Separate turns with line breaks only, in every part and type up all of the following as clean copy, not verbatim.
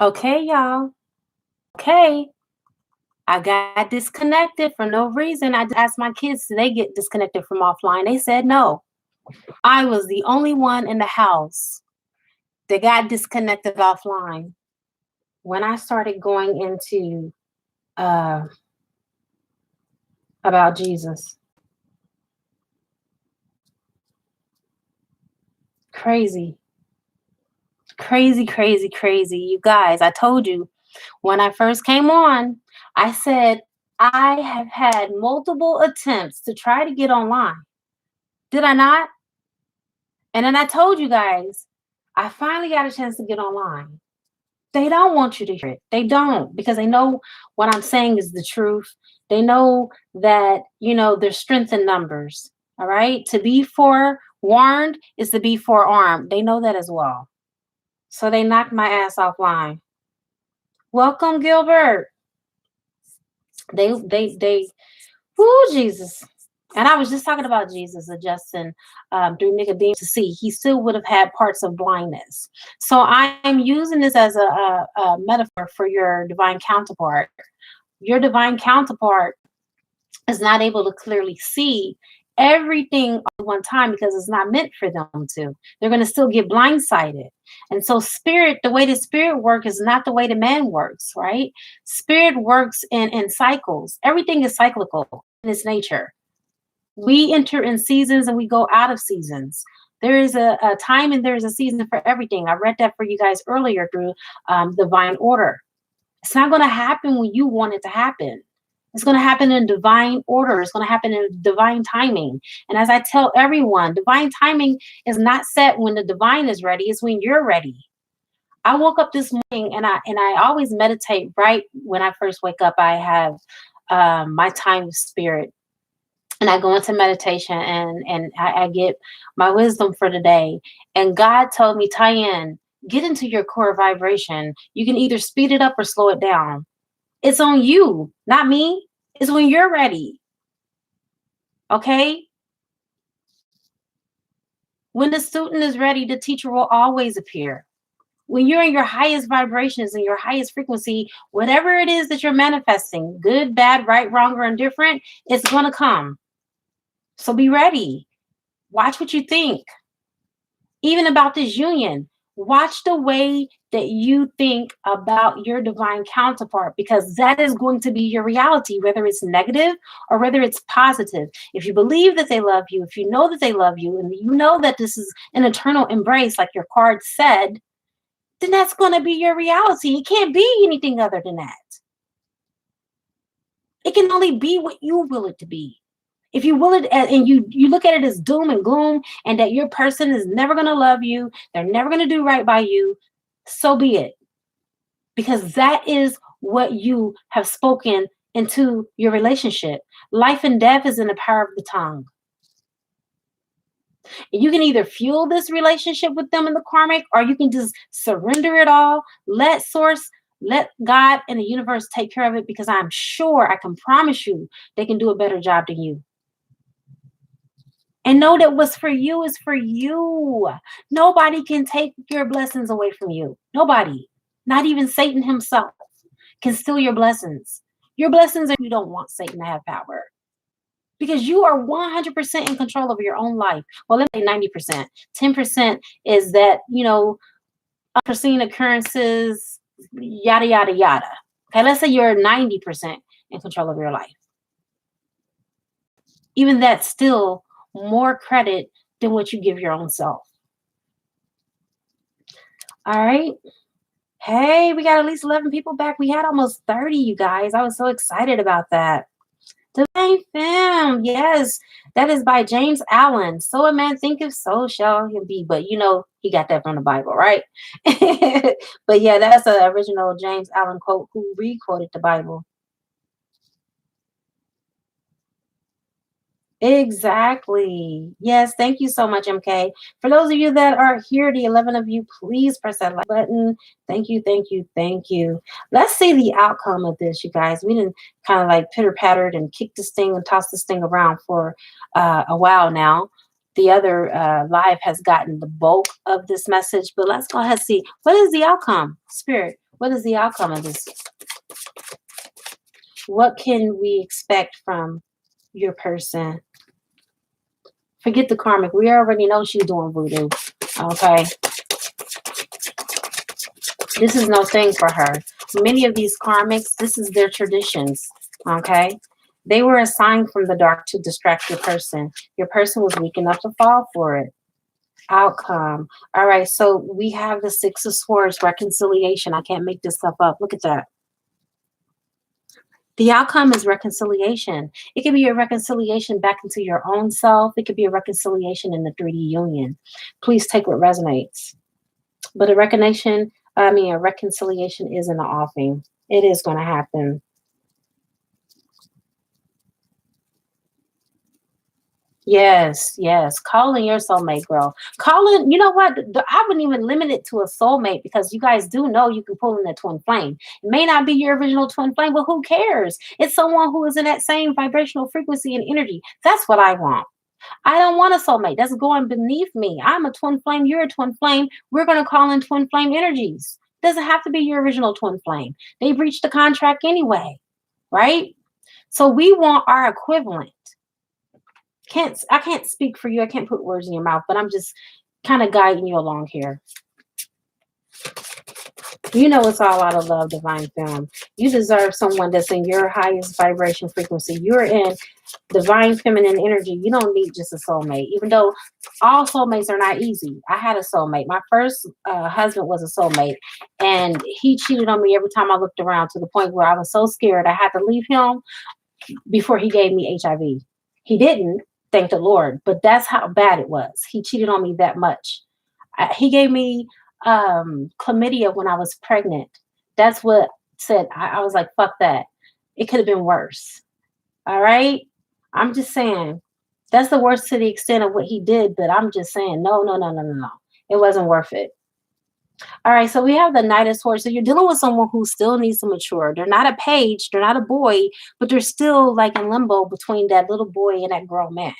Okay, y'all. Okay. I got disconnected for no reason. I asked my kids, did they get disconnected from offline? They said no. I was the only one in the house that got disconnected offline. When I started going into uh, about Jesus, crazy, crazy, crazy, crazy. You guys, I told you when I first came on, I said I have had multiple attempts to try to get online. Did I not? And then I told you guys, I finally got a chance to get online. They don't want you to hear it. They don't, because they know what I'm saying is the truth. They know that, there's strength in numbers. All right. To be forewarned is to be forearmed. They know that as well. So they knocked my ass offline. Welcome, Gilbert. They, whoo, Jesus. And I was just talking about Jesus adjusting through Nicodemus to see. He still would have had parts of blindness. So I'm using this as a metaphor for your divine counterpart. Your divine counterpart is not able to clearly see everything at one time because it's not meant for them to. They're going to still get blindsided. And so spirit, the way the spirit works is not the way the man works, right? Spirit works in cycles. Everything is cyclical in its nature. We enter in seasons and we go out of seasons. There is a time and there is a season for everything. I read that for you guys earlier through divine order. It's not going to happen when you want it to happen. It's going to happen in divine order. It's going to happen in divine timing. And as I tell everyone, divine timing is not set when the divine is ready. It's when you're ready. I woke up this morning and I always meditate right when I first wake up. I have my time with spirit. And I go into meditation and I get my wisdom for the day. And God told me, Tyann, get into your core vibration. You can either speed it up or slow it down. It's on you, not me. It's when you're ready. Okay? When the student is ready, the teacher will always appear. When you're in your highest vibrations and your highest frequency, whatever it is that you're manifesting, good, bad, right, wrong, or indifferent, it's going to come. So be ready. Watch what you think. Even about this union, watch the way that you think about your divine counterpart, because that is going to be your reality, whether it's negative or whether it's positive. If you believe that they love you, if you know that they love you, and you know that this is an eternal embrace, like your card said, then that's going to be your reality. It can't be anything other than that. It can only be what you will it to be. If you will it and you look at it as doom and gloom and that your person is never going to love you, they're never going to do right by you, so be it. Because that is what you have spoken into your relationship. Life and death is in the power of the tongue. And you can either fuel this relationship with them in the karmic, or you can just surrender it all, let source, let God and the universe take care of it, because I'm sure, I can promise you, they can do a better job than you. And know that what's for you is for you. Nobody can take your blessings away from you. Nobody, not even Satan himself, can steal your blessings. Your blessings are, you don't want Satan to have power, because you are 100% in control of your own life. Well, let's say 90%. 10% is that, unforeseen occurrences, yada, yada, yada. Okay, let's say you're 90% in control of your life. Even that's still more credit than what you give your own self. All right. Hey, we got at least 11 people back. We had almost 30, you guys. I was so excited about that. Divine Femme. Yes, that is by James Allen. So a man thinketh, so shall he be. But he got that from the Bible, right? But yeah, that's an original James Allen quote who re-quoted the Bible. Exactly. Yes, thank you so much, MK. For those of you that are here, the 11 of you, please press that like button. Thank you, thank you, thank you. Let's see the outcome of this, you guys. We didn't kind of like pitter-pattered and kick this thing and toss this thing around for a while now. The other live has gotten the bulk of this message, but let's go ahead and see. What is the outcome? Spirit, What is the outcome of this? What can we expect from your person? Forget the karmic. We already know she's doing voodoo. Okay. This is no thing for her. Many of these karmics, this is their traditions. Okay. They were assigned from the dark to distract your person. Your person was weak enough to fall for it. Outcome. All right. So we have the Six of Swords, reconciliation. I can't make this stuff up. Look at that. The outcome is reconciliation. It could be a reconciliation back into your own self. It could be a reconciliation in the 3D union. Please take what resonates. But a reconciliation isn't an offing. It is going to happen. Yes, yes. Calling your soulmate, girl. Calling, you know what? I wouldn't even limit it to a soulmate because you guys do know you can pull in a twin flame. It may not be your original twin flame, but who cares? It's someone who is in that same vibrational frequency and energy. That's what I want. I don't want a soulmate. That's going beneath me. I'm a twin flame. You're a twin flame. We're going to call in twin flame energies. Doesn't have to be your original twin flame. They breached the contract anyway, right? So we want our equivalent. I can't speak for you. I can't put words in your mouth, but I'm just kind of guiding you along here. You know it's all out of love, divine femme. You deserve someone that's in your highest vibration frequency. You're in divine feminine energy. You don't need just a soulmate, even though all soulmates are not easy. I had a soulmate. My first husband was a soulmate, and he cheated on me every time I looked around, to the point where I was so scared I had to leave him before he gave me HIV. He didn't, thank the Lord, but that's how bad it was. He cheated on me that much. He gave me chlamydia when I was pregnant. That's what said, I was like, fuck that. It could have been worse. All right. I'm just saying that's the worst to the extent of what he did, but I'm just saying, no, no, no, no, no, no. It wasn't worth it. All right, so we have the Knight of Swords. So you're dealing with someone who still needs to mature. They're not a page, they're not a boy, but they're still like in limbo between that little boy and that grown man.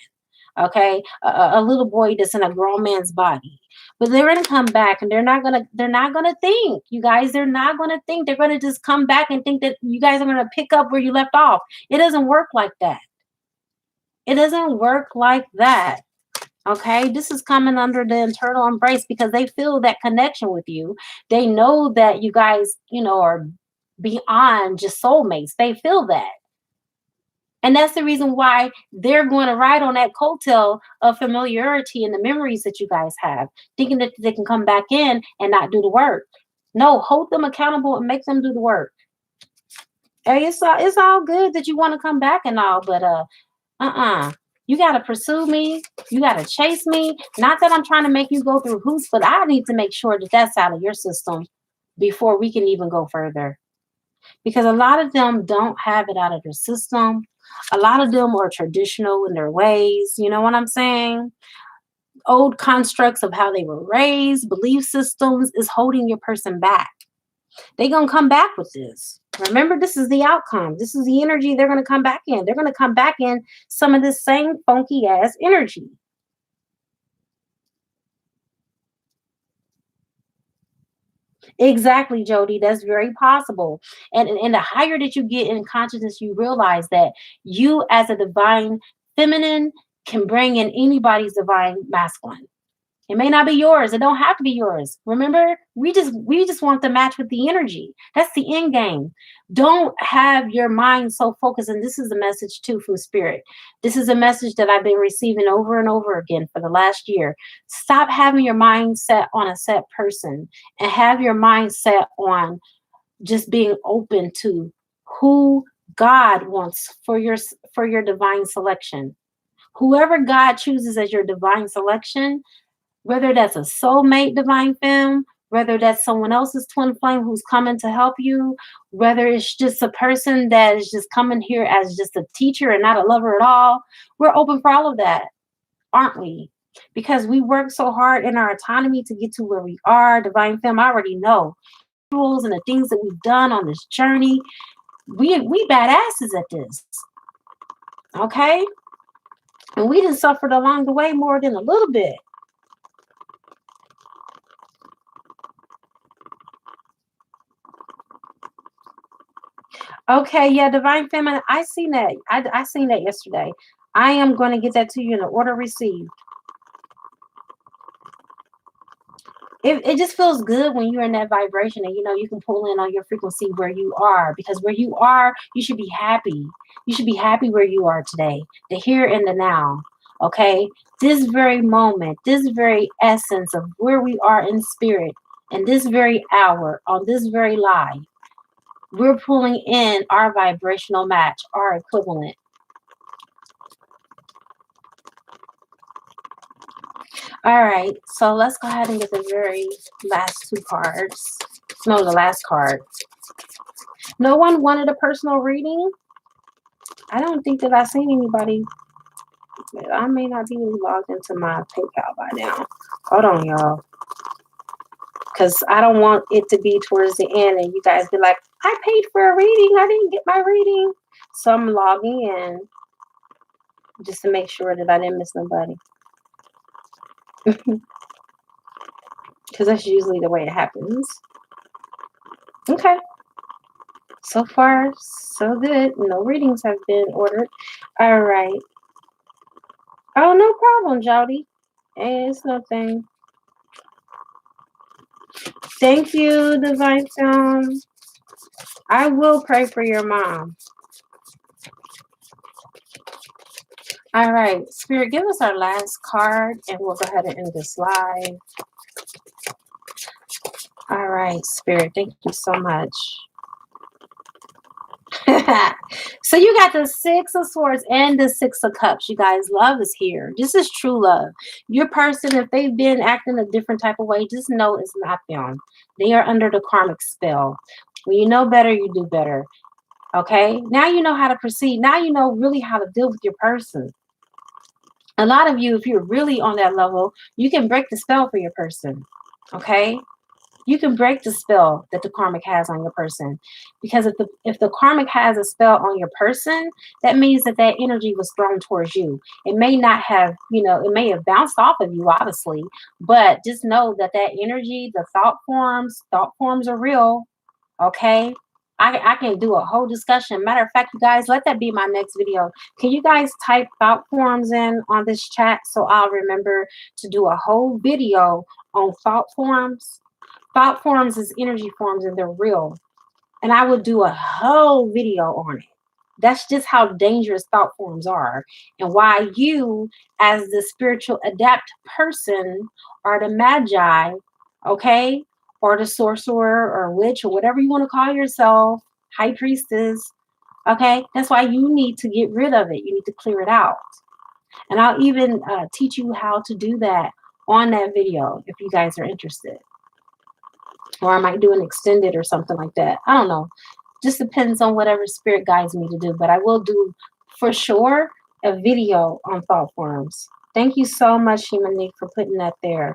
Okay, a little boy that's in a grown man's body, but they're gonna come back, and they're not gonna think. You guys, they're not gonna think. They're gonna just come back and think that you guys are gonna pick up where you left off. It doesn't work like that. It doesn't work like that. Okay, this is coming under the internal embrace because they feel that connection with you. They know that you guys, are beyond just soulmates. They feel that. And that's the reason why they're going to ride on that coattail of familiarity and the memories that you guys have, thinking that they can come back in and not do the work. No, hold them accountable and make them do the work. Hey, it's all good that you want to come back and all, but you got to pursue me. You got to chase me. Not that I'm trying to make you go through hoops, but I need to make sure that that's out of your system before we can even go further. Because a lot of them don't have it out of their system. A lot of them are traditional in their ways. You know what I'm saying? Old constructs of how they were raised, belief systems is holding your person back. They're going to come back with this. Remember, this is the outcome. This is the energy they're going to come back in. They're going to come back in some of this same funky ass energy. Exactly, Jody. That's very possible. And the higher that you get in consciousness, you realize that you, as a divine feminine, can bring in anybody's divine masculine. It may not be yours. It don't have to be yours. Remember, we just want to match with the energy. That's the end game. Don't have your mind so focused. And this is a message too from spirit. This is a message that I've been receiving over and over again for the last year. Stop having your mind set on a set person and have your mind set on just being open to who God wants for your divine selection. Whoever God chooses as your divine selection, whether that's a soulmate divine femme, whether that's someone else's twin flame who's coming to help you, whether it's just a person that is just coming here as just a teacher and not a lover at all, we're open for all of that, aren't we? Because we work so hard in our autonomy to get to where we are. Divine femme, I already know rules and the things that we've done on this journey. We badasses at this, okay? And we done suffered along the way more than a little bit. Okay, yeah, divine feminine. I seen that. I seen that yesterday. I am going to get that to you in the order received. It just feels good when you're in that vibration and you know you can pull in on your frequency where you are, because where you are, you should be happy. You should be happy where you are today, the here and the now. Okay, this very moment, this very essence of where we are in spirit, and this very hour on this very live, we're pulling in our vibrational match, our equivalent. All right, so let's go ahead and get the very last two cards. No, the last card. No one wanted a personal reading? I don't think that I've seen anybody. I may not be logged into my PayPal by now. Hold on, y'all. Because I don't want it to be towards the end and you guys be like, I paid for a reading. I didn't get my reading. So I'm logging in just to make sure that I didn't miss nobody. Because that's usually the way it happens. Okay. So far, so good. No readings have been ordered. All right. Oh, no problem, Jody. Hey, it's no thing. Thank you, Divine Film. I will pray for your mom. All right, Spirit, give us our last card and we'll go ahead and end this live. All right, Spirit, thank you so much. So you got the Six of Swords and the Six of Cups. You guys, love is here. This is true love. Your person, if they've been acting a different type of way, just know it's not them. They are under the karmic spell. When you know better, you do better. Okay? Now you know how to proceed. Now you know really how to deal with your person. A lot of you, if you're really on that level, you can break the spell for your person. Okay? You can break the spell that the karmic has on your person, because if the karmic has a spell on your person, that means that that energy was thrown towards you. It may not have, it may have bounced off of you, obviously, but just know that that energy, the thought forms are real. Okay. I can do a whole discussion. Matter of fact, you guys, let that be my next video. Can you guys type thought forms in on this chat so I'll remember to do a whole video on thought forms? Thought forms is energy forms and they're real. And I would do a whole video on it. That's just how dangerous thought forms are, and why you, as the spiritual adept person, are the magi, okay? Or the sorcerer or witch or whatever you want to call yourself, high priestess, okay? That's why you need to get rid of it. You need to clear it out. And I'll even teach you how to do that on that video if you guys are interested. Or I might do an extended or something like that. I don't know. Just depends on whatever spirit guides me to do. But I will do for sure a video on thought forms. Thank you so much, Shimonique, for putting that there.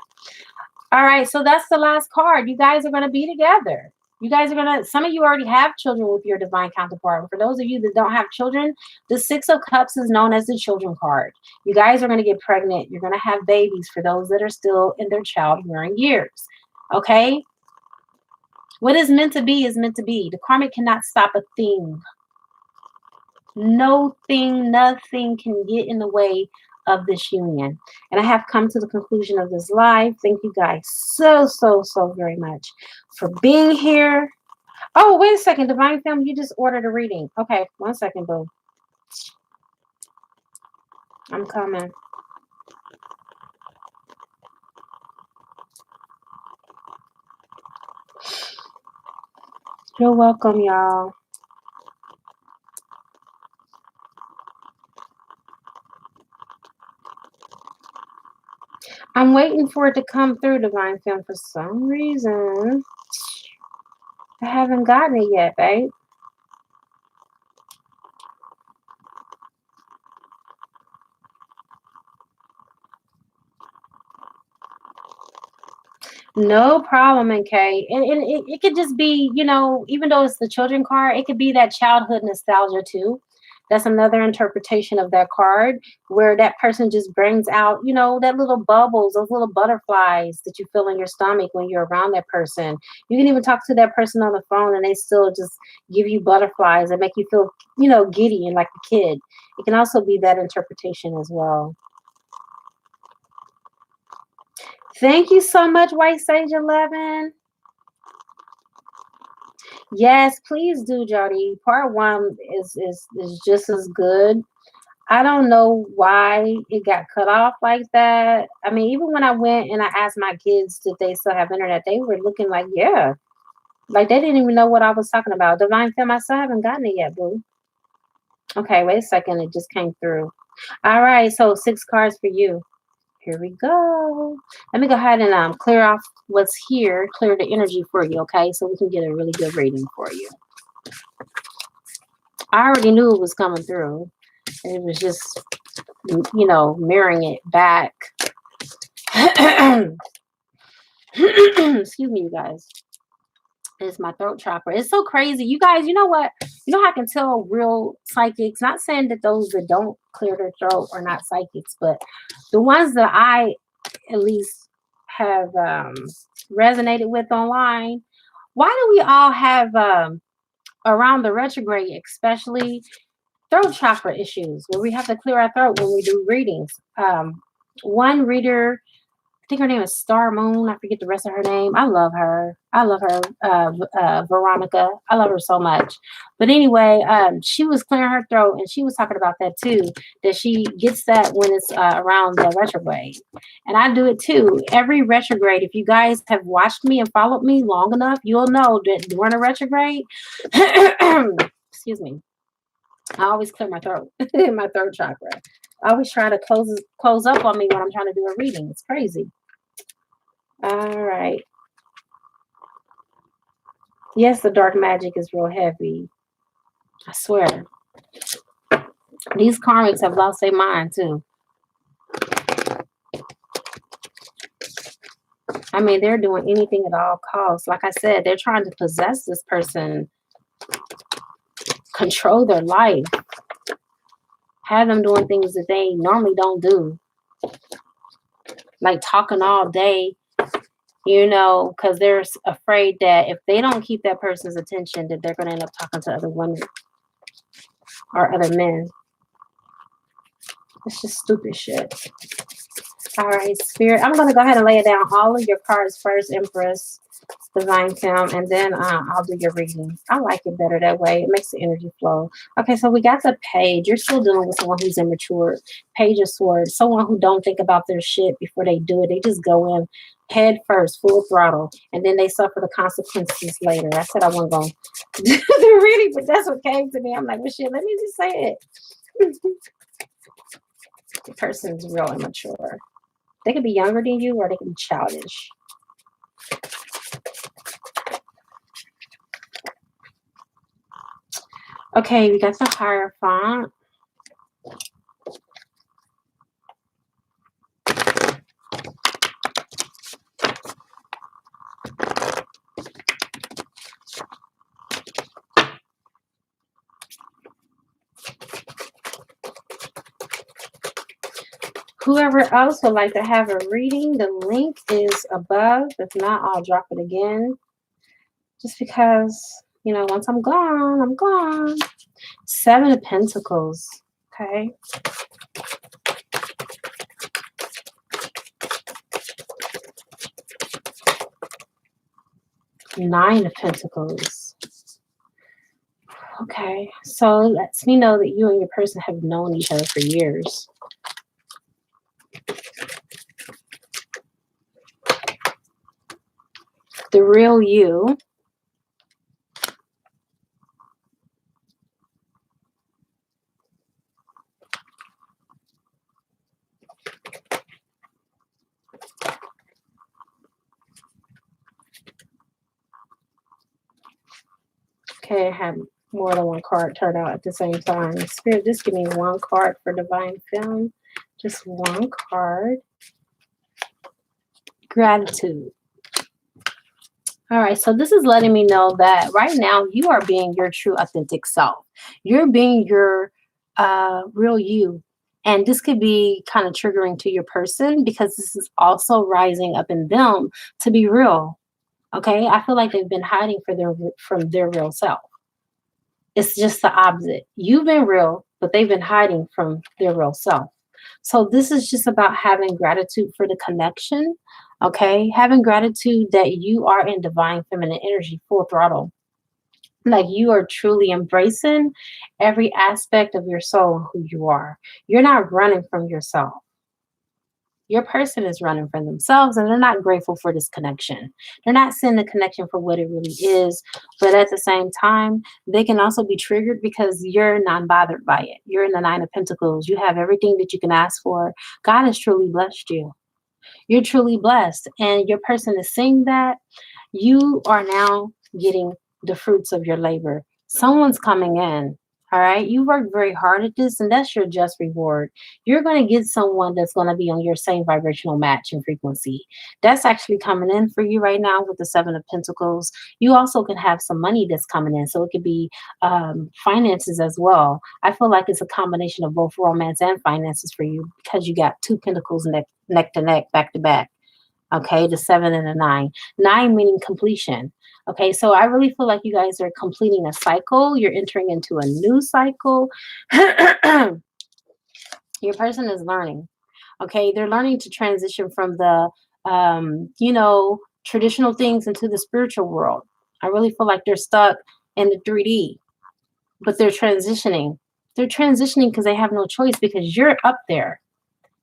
All right, so that's the last card. You guys are going to be together. You guys are going to, some of you already have children with your divine counterpart. For those of you that don't have children, the Six of Cups is known as the children card. You guys are going to get pregnant. You're going to have babies for those that are still in their child-rearing years. Okay? What is meant to be is meant to be. The karmic cannot stop a thing. No thing, nothing can get in the way of this union. And I have come to the conclusion of this live. Thank you guys so very much for being here. Oh, wait a second, Divine Film, you just ordered a reading. Okay, 1 second, boo. I'm coming. You're welcome, y'all. I'm waiting for it to come through, Divine Film. For some reason, I haven't gotten it yet, babe. No problem, okay. And it could just be, even though it's the children card, it could be that childhood nostalgia too. That's another interpretation of that card, where that person just brings out, that little bubbles, those little butterflies that you feel in your stomach when you're around that person. You can even talk to that person on the phone and they still just give you butterflies and make you feel, giddy and like a kid. It can also be that interpretation as well. Thank you so much, White Sage 11. Yes, please do, Jody. Part 1 is just as good. I don't know why it got cut off like that. I mean, even when I went and I asked my kids did they still have internet, they were looking like, yeah. Like they didn't even know what I was talking about. Divine Femme, I still haven't gotten it yet, boo. Okay, wait a second. It just came through. All right, so 6 cards for you. Here we go. Let me go ahead and clear off what's here, clear the energy for you, okay? So we can get a really good reading for you. I already knew it was coming through. It was just, mirroring it back. Excuse me, you guys. It's my throat chakra. It's so crazy. You guys, you know what? You know how I can tell real psychics? Not saying that those that don't clear their throat are not psychics, but the ones that I at least have resonated with online. Why do we all have around the retrograde, especially throat chakra issues, where we have to clear our throat when we do readings? One reader, I think her name is Star Moon. I forget the rest of her name. I love her. Veronica. I love her so much. But anyway, she was clearing her throat and she was talking about that too, that she gets that when it's around the retrograde. And I do it too. Every retrograde, if you guys have watched me and followed me long enough, you'll know that during a retrograde, excuse me, I always clear my throat, my throat chakra. I always try to close up on me when I'm trying to do a reading. It's crazy. All right. Yes, the dark magic is real heavy. I swear. These karmics have lost their mind too. I mean, they're doing anything at all costs. Like I said, they're trying to possess this person, control their life, have them doing things that they normally don't do. Like talking all day, because they're afraid that if they don't keep that person's attention, that they're going to end up talking to other women or other men. It's just stupid shit. All right, Spirit. I'm going to go ahead and lay down all of your cards first, Empress, Divine Femme, and then I'll do your reading. I like it better that way. It makes the energy flow. Okay, so we got the Page. You're still dealing with someone who's immature. Page of Swords. Someone who don't think about their shit before they do it. They just go in head first, full throttle, and then they suffer the consequences later. I said I wasn't going to do the reading, but that's what came to me. I'm like, well, shit, let me just say it. The person's real immature. They could be younger than you or they can be childish. Okay, we got the Hierophant. Whoever else would like to have a reading, the link is above. If not, I'll drop it again. Just because, once I'm gone, I'm gone. 7 of Pentacles. Okay. Nine of Pentacles. Okay. So it lets me know that you and your person have known each other for years. The real you. Okay, I have more than one card turn out at the same time. Spirit, just give me one card for Divine Femme. Just one card. Gratitude. All right, so this is letting me know that right now you are being your true authentic self. You're being your real you. And this could be kind of triggering to your person because this is also rising up in them to be real. Okay, I feel like they've been hiding from their real self. It's just the opposite. You've been real, but they've been hiding from their real self. So this is just about having gratitude for the connection. Okay, having gratitude that you are in divine feminine energy, full throttle. Like you are truly embracing every aspect of your soul and who you are. You're not running from yourself. Your person is running from themselves and they're not grateful for this connection. They're not seeing the connection for what it really is. But at the same time, they can also be triggered because you're not bothered by it. You're in the Nine of Pentacles. You have everything that you can ask for. God has truly blessed you. You're truly blessed. And your person is seeing that. You are now getting the fruits of your labor. Someone's coming in. All right. You worked very hard at this, and that's your just reward. You're going to get someone that's going to be on your same vibrational match and frequency. That's actually coming in for you right now with the Seven of Pentacles. You also can have some money that's coming in. So it could be finances as well. I feel like it's a combination of both romance and finances for you because you got two pentacles neck to neck, back to back. Okay, the 7 and the 9. 9 meaning completion. Okay, so I really feel like you guys are completing a cycle. You're entering into a new cycle. Your person is learning. Okay, they're learning to transition from the, traditional things into the spiritual world. I really feel like they're stuck in the 3D, but they're transitioning. They're transitioning because they have no choice because you're up there.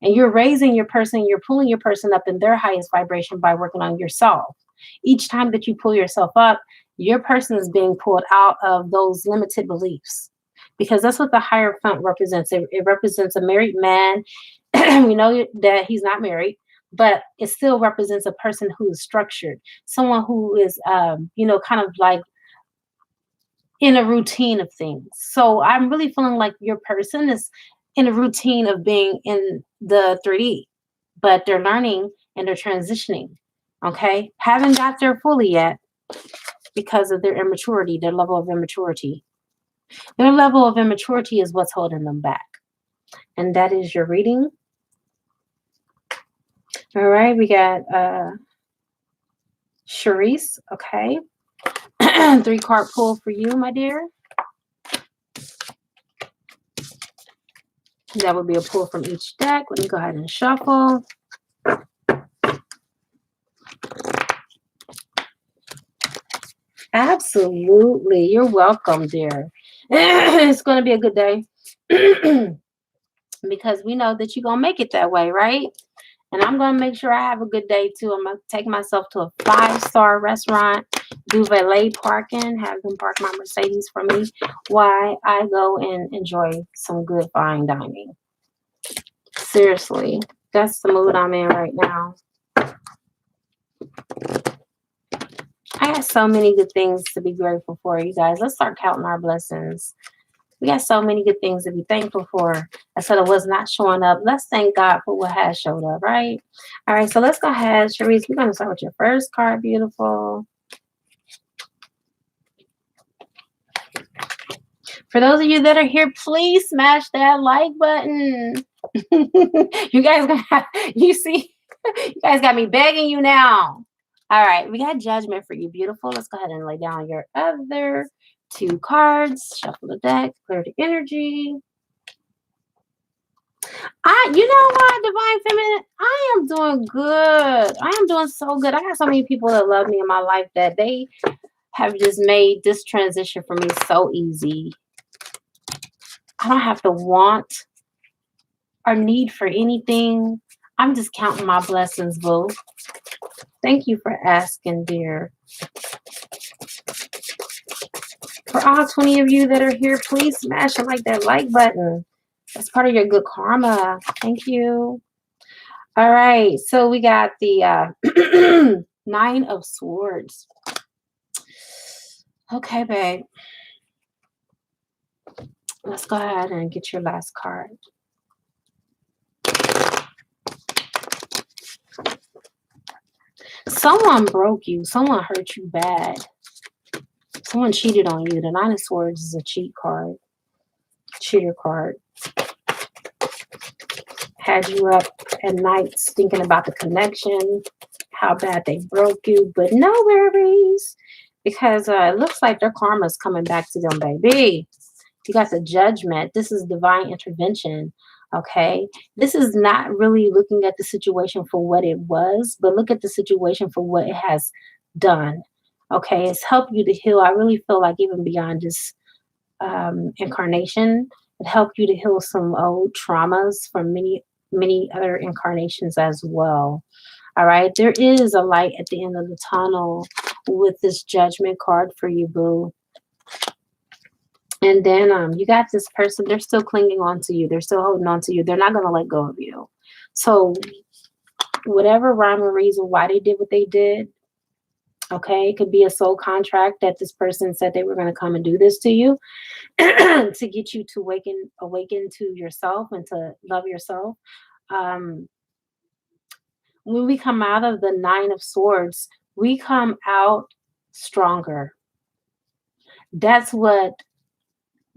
And you're raising your person, you're pulling your person up in their highest vibration by working on yourself. Each time that you pull yourself up, your person is being pulled out of those limited beliefs. Because that's what the Hierophant represents. It represents a married man. We know that he's not married, but it still represents a person who is structured. Someone who is, kind of like in a routine of things. So I'm really feeling like your person is in a routine of being in the 3D, but they're learning and they're transitioning. Okay. Haven't got there fully yet because of their immaturity, their level of immaturity. Their level of immaturity is what's holding them back. And that is your reading. All right. We got Charisse. Okay. 3-card pull for you, my dear. That would be a pull from each deck. Let me go ahead and shuffle. Absolutely. You're welcome, dear. It's going to be a good day because we know that you're going to make it that way, right? And I'm going to make sure I have a good day too. I'm going to take myself to a 5-star restaurant, do valet parking, have them park my Mercedes for me while I go and enjoy some good fine dining. Seriously, that's the mood I'm in right now. I got so many good things to be grateful for, you guys. Let's start counting our blessings. We got so many good things to be thankful for. Instead of what's not showing up, let's thank God for what has showed up, right? All right, so let's go ahead, Charisse. We're going to start with your first card, beautiful. For those of you that are here, please smash that like button. You guys got me begging you now. All right, we got Judgment for you, beautiful. Let's go ahead and lay down your other 2 cards. Shuffle the deck, clear the energy. You know what, Divine Feminine? I am doing good. I am doing so good. I got so many people that love me in my life that they have just made this transition for me so easy. I don't have to want or need for anything. I'm just counting my blessings, boo. Thank you for asking, dear. For all 20 of you that are here, please smash and like that like button. That's part of your good karma. Thank you. All right. So we got the 9 of Swords. Okay, babe. Let's go ahead and get your last card. Someone broke you. Someone hurt you bad. Someone cheated on you. The 9 of Swords is a cheat card. Cheater card. Had you up at nights thinking about the connection, how bad they broke you, but no worries, because it looks like their karma's coming back to them, baby. You got the judgment. This is divine intervention. Okay. This is not really looking at the situation for what it was, but look at the situation for what it has done. Okay. It's helped you to heal. I really feel like even beyond this incarnation, it helped you to heal some old traumas from many other incarnations as well. All right. There is a light at the end of the tunnel with this judgment card for you, boo. And then you got this person, they're still clinging on to you. They're still holding on to you. They're not going to let go of you. So whatever rhyme or reason why they did what they did, okay, it could be a soul contract that this person said they were going to come and do this to you to get you to awaken to yourself and to love yourself. Um, when we come out of the Nine of Swords, we come out stronger. That's what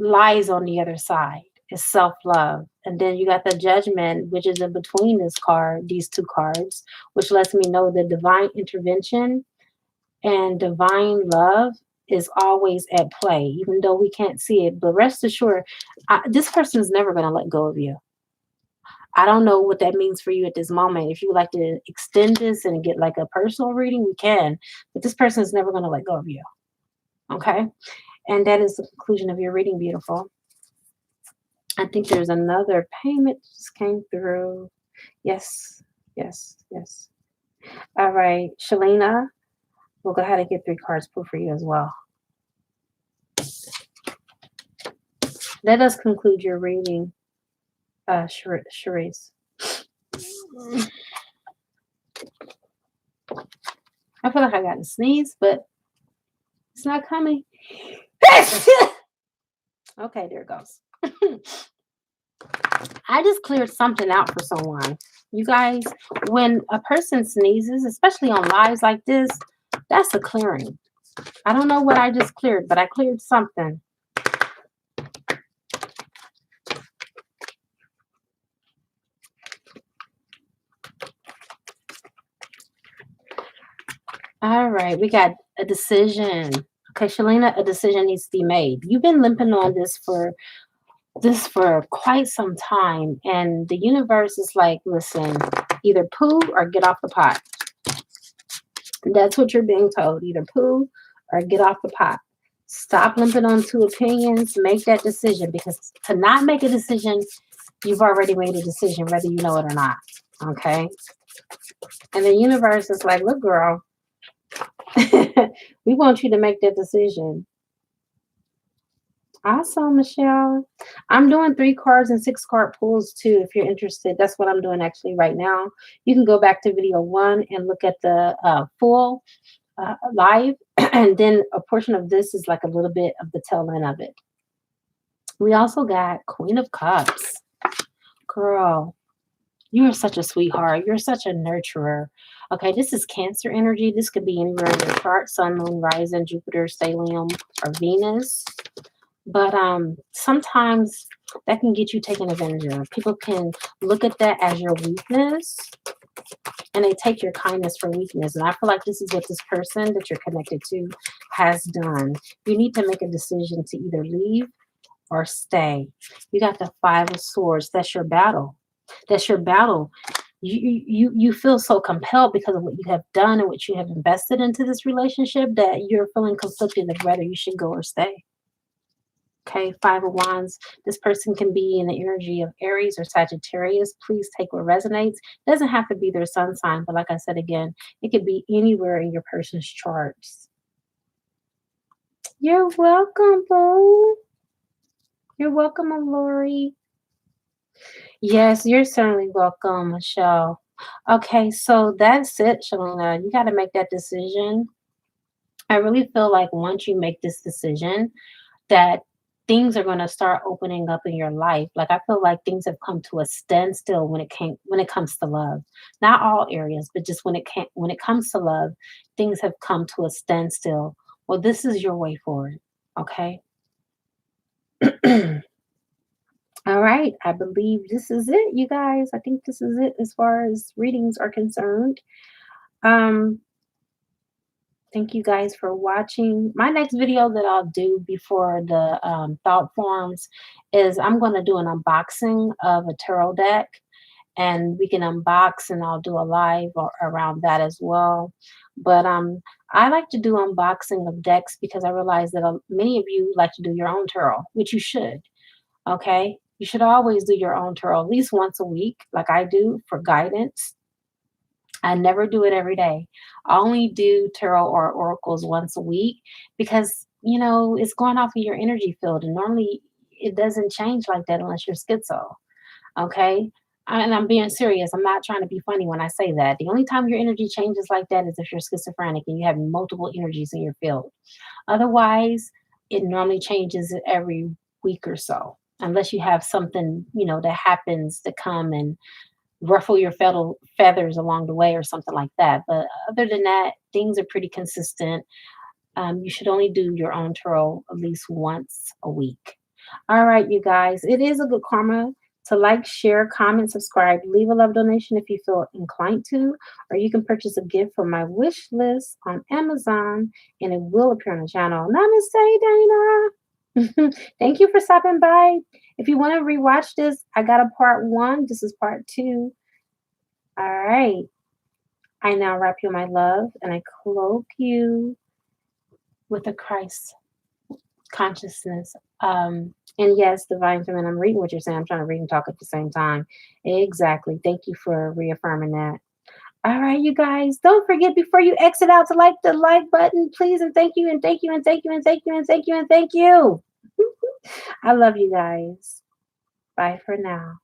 lies on the other side is self-love. And then you got the Judgment, which is in between these two cards, which lets me know that divine intervention and divine love is always at play, even though we can't see it. But rest assured, this person is never going to let go of you. I don't know what that means for you at this moment. If you would like to extend this and get like a personal reading, we can. But this person is never going to let go of you. Okay? And that is the conclusion of your reading, beautiful. I think there's another payment just came through. Yes, yes, yes. All right, Shalina, we'll go ahead and get 3 cards pulled for you as well. Let us conclude your reading, Charisse. I feel like I got to sneeze, but it's not coming. Okay, there it goes. I just cleared something out for someone. You guys, when a person sneezes, especially on lives like this, that's a clearing. I don't know what I just cleared, but I cleared something. All right, we got a decision. Okay, Shalina, a decision needs to be made. You've been limping on this for quite some time, and the universe is like, listen, either poo or get off the pot. That's what you're being told. Either poo or get off the pot. Stop limping on 2 opinions. Make that decision, because to not make a decision, you've already made a decision, whether you know it or not. Okay? And the universe is like, look, girl, we want you to make that decision. Awesome, Michelle. I'm doing 3 cards and 6 card pulls too, if you're interested. That's what I'm doing actually right now. You can go back to video 1 and look at the full live, and then a portion of this is like a little bit of the tail end of it. We also got Queen of Cups. Girl, you are such a sweetheart. You're such a nurturer. Okay, this is Cancer energy. This could be anywhere in your chart: Sun, Moon, Rising, Jupiter, Stellium, or Venus. But sometimes that can get you taken advantage of. People can look at that as your weakness, and they take your kindness for weakness. And I feel like this is what this person that you're connected to has done. You need to make a decision to either leave or stay. You got the 5 of Swords. That's your battle. That's your battle. You feel so compelled because of what you have done and what you have invested into this relationship that you're feeling conflicted of whether you should go or stay. Okay, 5 of Wands. This person can be in the energy of Aries or Sagittarius. Please take what resonates. It doesn't have to be their sun sign, but like I said again, it could be anywhere in your person's charts. You're welcome, boo. You're welcome, Lori. Yes, you're certainly welcome, Michelle. Okay, so that's it, Shalina. You got to make that decision. I really feel like once you make this decision, that things are going to start opening up in your life. Like I feel like things have come to a standstill when it comes to love. Not all areas, but just when it comes to love, things have come to a standstill. Well, this is your way forward. Okay. All right. I believe this is it, you guys. I think this is it as far as readings are concerned. Um, Thank you guys for watching. My next video that I'll do before the thought forms is I'm going to do an unboxing of a tarot deck, and we can unbox, and I'll do a live around that as well. But I like to do unboxing of decks because I realize that many of you like to do your own tarot, which you should. Okay, you should always do your own tarot at least once a week, like I do for guidance. I never do it every day. I only do tarot or oracles once a week because, it's going off of your energy field. And normally it doesn't change like that unless you're schizo. Okay. And I'm being serious. I'm not trying to be funny when I say that. The only time your energy changes like that is if you're schizophrenic and you have multiple energies in your field. Otherwise, it normally changes every week or so, unless you have something, that happens to come and ruffle your feathers along the way or something like that. But other than that, things are pretty consistent. You should only do your own tarot at least once a week. All right, you guys, it is a good karma to like, share, comment, subscribe, leave a love donation if you feel inclined to, or you can purchase a gift from my wish list on Amazon and it will appear on the channel. Namaste, Dana. Thank you for stopping by. If you want to rewatch this, I got a part one. This is part two. All right. I now wrap you in my love and I cloak you with a Christ consciousness. And yes, divine feminine, I'm reading what you're saying. I'm trying to read and talk at the same time. Exactly. Thank you for reaffirming that. All right, you guys. Don't forget before you exit out to like the like button, please. And thank you, and thank you, and thank you, and thank you, and thank you, and thank you. I love you guys. Bye for now.